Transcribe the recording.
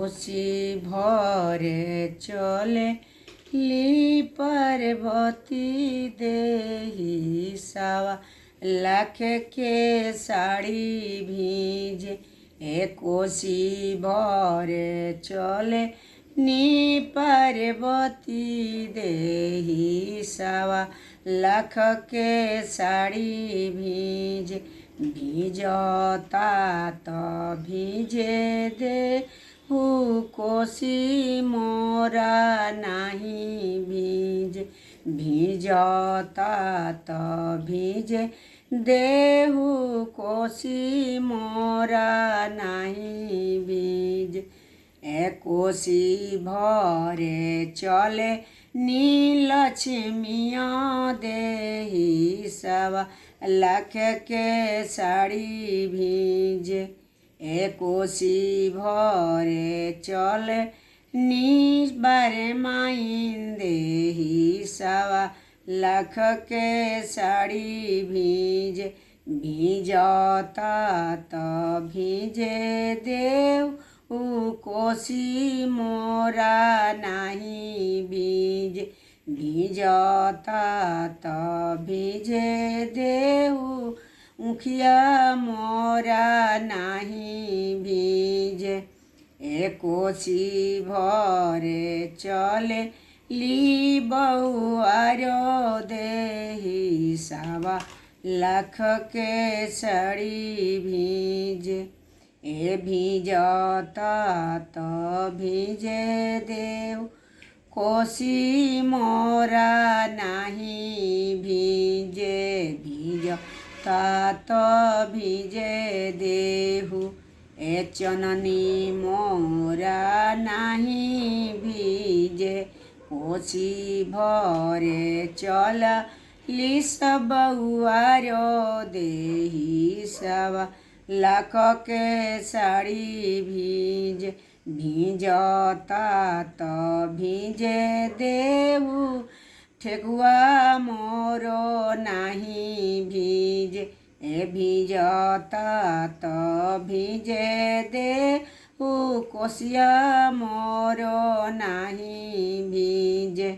कोसी भरे चले ली पार्वती देहि सावा लाख के साड़ी भीजे। कोसी भरे चले नी पार्वती देहि सावा लाख के साड़ी भीजे। भीजता तो भीजे दे कोसी मोरा नहीं भीजे। भीजता तो भीजे देहु कोसी मोरा नहीं भीजे। कोसी भरे चले नी लक्ष्मिया देहि सावा लाख के साड़ी भीजे। कोसी भरे चले नी बारे माइन देहि सावा लाख के साड़ी भीजे। भीजता तो भीजे देव कोसी मोरा नहीं भीजे। भीजता तो भीजे देहु उखिया मोरा नहीं भीजे। कोसी भरे चले ली बहुआरो देहि सावा लाख के साड़ी भीजे। भीजता तो भीजे देव कोसी मोरा नहीं भीजे। भीजता तो भीजे देहु चननी मोरा नहीं भीजे। कोसी भरे चला ली सब बहुआरो देहि सावा लाख के साड़ी भीजे। भीजता तो भीजे देहु ठेकुआ मोरो नहीं भीजे। भीजता तो भीजे देहु कोसिया मोरो नहीं भीजे।